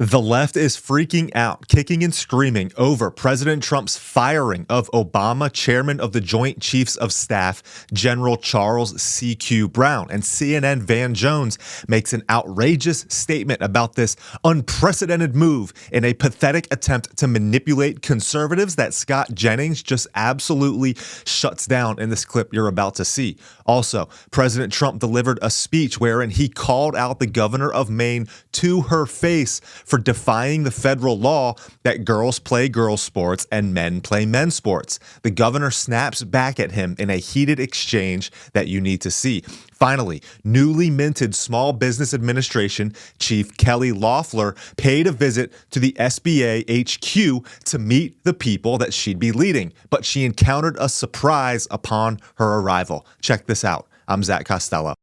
The left is freaking out, kicking and screaming over President Trump's firing of Obama Chairman of the Joint Chiefs of Staff, General Charles C.Q. Brown. And CNN Van Jones makes an outrageous statement about this unprecedented move in a pathetic attempt to manipulate conservatives that Scott Jennings just absolutely shuts down in this clip you're about to see. Also, President Trump delivered a speech wherein he called out the governor of Maine to her face for defying the federal law that girls play girls sports and men play men's sports. The governor snaps back at him in a heated exchange that you need to see. Finally, newly minted Small Business Administration Chief Kelly Loeffler paid a visit to the SBA HQ to meet the people that she'd be leading, but she encountered a surprise upon her arrival. Check this out. I'm Zach Costello.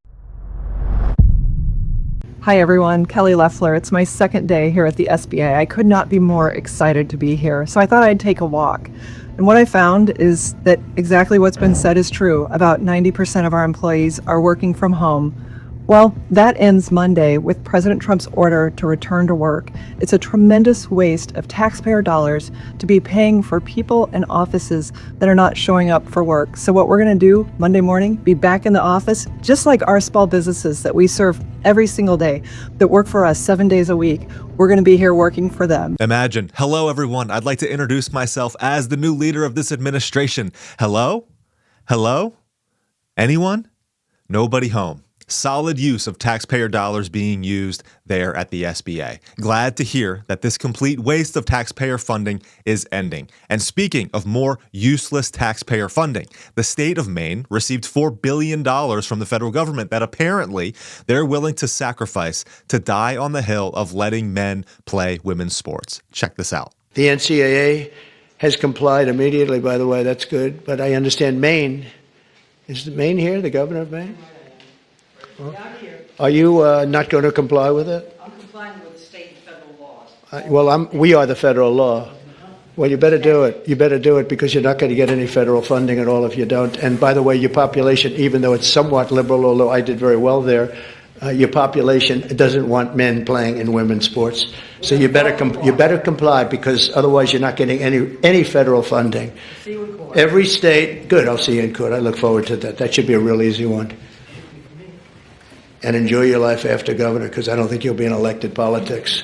Hi everyone, Kelly Loeffler. It's my second day here at the SBA. I could not be more excited to be here, so I thought I'd take a walk. And what I found is that exactly what's been said is true. About 90% of our employees are working from home. Well, that ends Monday with President Trump's order to return to work. It's a tremendous waste of taxpayer dollars to be paying for people and offices that are not showing up for work. So what we're going to do Monday morning, be back in the office, just like our small businesses that we serve every single day, that work for us 7 days a week. We're going to be here working for them. Imagine. Hello, everyone. I'd like to introduce myself as the new leader of this administration. Hello? Hello? Anyone? Nobody home. Solid use of taxpayer dollars being used there at the SBA. Glad to hear that this complete waste of taxpayer funding is ending. And speaking of more useless taxpayer funding, the state of Maine received $4 billion from the federal government that apparently they're willing to sacrifice to die on the hill of letting men play women's sports. Check this out. The NCAA has complied immediately, by the way. That's good. But I understand Maine. Is Maine here, the governor of Maine? Yeah, I'm here. Are you not going to comply with it? I'm complying with the state and federal laws. We are the federal law. Well, you better do it. You better do it because you're not going to get any federal funding at all if you don't. And by the way, your population, even though it's somewhat liberal, although I did very well there, your population doesn't want men playing in women's sports. So you better comply because otherwise you're not getting any federal funding. See you in court. Every state, good. I'll see you in court. I look forward to that. That should be a real easy one. And enjoy your life after governor, because I don't think you'll be in elected politics.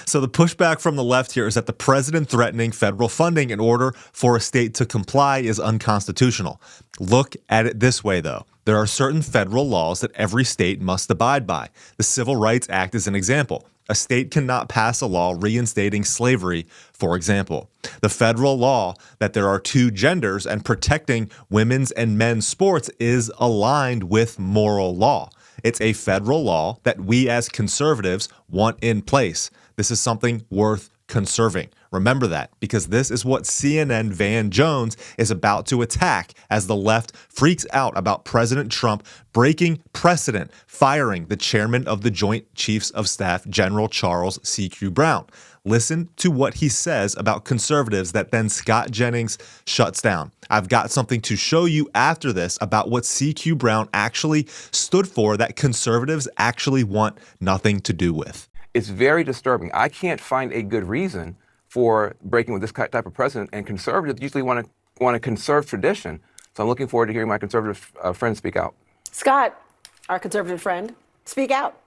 So the pushback from the left here is that the president threatening federal funding in order for a state to comply is unconstitutional. Look at it this way, though. There are certain federal laws that every state must abide by. The Civil Rights Act is an example. A state cannot pass a law reinstating slavery, for example. The federal law that there are two genders and protecting women's and men's sports is aligned with moral law. It's a federal law that we as conservatives want in place. This is something worth conserving. Remember that, because this is what CNN Van Jones is about to attack as the left freaks out about President Trump breaking precedent, firing the chairman of the Joint Chiefs of Staff, General Charles C.Q. Brown. Listen to what he says about conservatives that then Scott Jennings shuts down. I've got something to show you after this about what C.Q. Brown actually stood for that conservatives actually want nothing to do with. It's very disturbing. I can't find a good reason for breaking with this type of precedent, and conservatives usually want to conserve tradition. So I'm looking forward to hearing my conservative friends speak out. Scott, our conservative friend, speak out.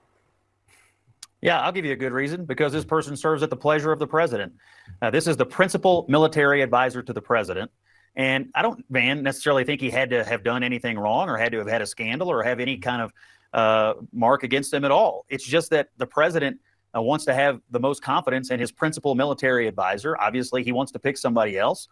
Yeah, I'll give you a good reason, because this person serves at the pleasure of the president. This is the principal military advisor to the president. And I don't, Van, necessarily think he had to have done anything wrong or had to have had a scandal or have any kind of mark against him at all. It's just that the president wants to have the most confidence in his principal military advisor. Obviously, he wants to pick somebody else.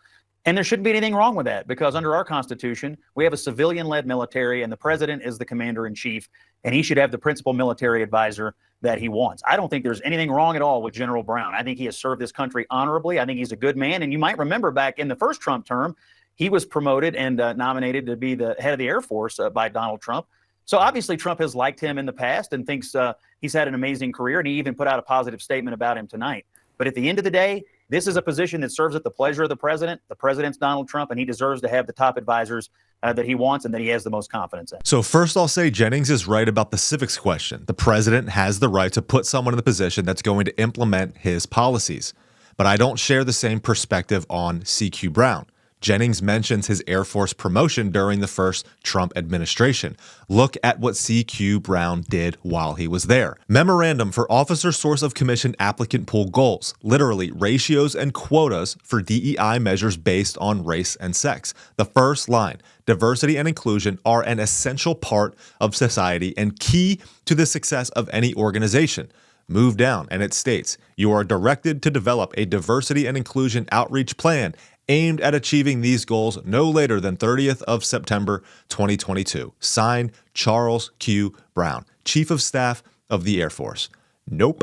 And there shouldn't be anything wrong with that, because under our Constitution, we have a civilian-led military, and the president is the commander-in-chief, and he should have the principal military advisor that he wants. I don't think there's anything wrong at all with General Brown. I think he has served this country honorably. I think he's a good man. And you might remember back in the first Trump term, he was promoted and nominated to be the head of the Air Force by Donald Trump. So obviously Trump has liked him in the past and thinks he's had an amazing career, and he even put out a positive statement about him tonight. But at the end of the day, this is a position that serves at the pleasure of the president. The president's Donald Trump, and he deserves to have the top advisors that he wants and that he has the most confidence in. So first I'll say Jennings is right about the civics question. The president has the right to put someone in the position that's going to implement his policies. But I don't share the same perspective on CQ Brown. Jennings mentions his Air Force promotion during the first Trump administration. Look at what CQ Brown did while he was there. Memorandum for Officer Source of Commission Applicant Pool Goals, literally ratios and quotas for DEI measures based on race and sex. The first line, diversity and inclusion are an essential part of society and key to the success of any organization. Move down, and it states, you are directed to develop a diversity and inclusion outreach plan aimed at achieving these goals no later than 30th of September 2022. Signed, Charles Q. Brown, Chief of Staff of the Air Force. Nope.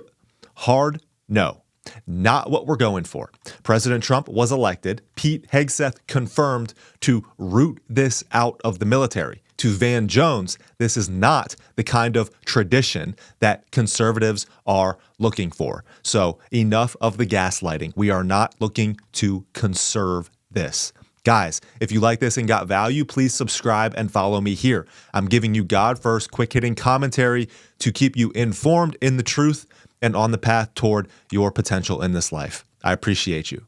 Hard no. Not what we're going for. President Trump was elected. Pete Hegseth confirmed to root this out of the military. To Van Jones, this is not the kind of tradition that conservatives are looking for. So enough of the gaslighting. We are not looking to conserve this. Guys, if you like this and got value, please subscribe and follow me here. I'm giving you God first, quick-hitting commentary to keep you informed in the truth and on the path toward your potential in this life. I appreciate you.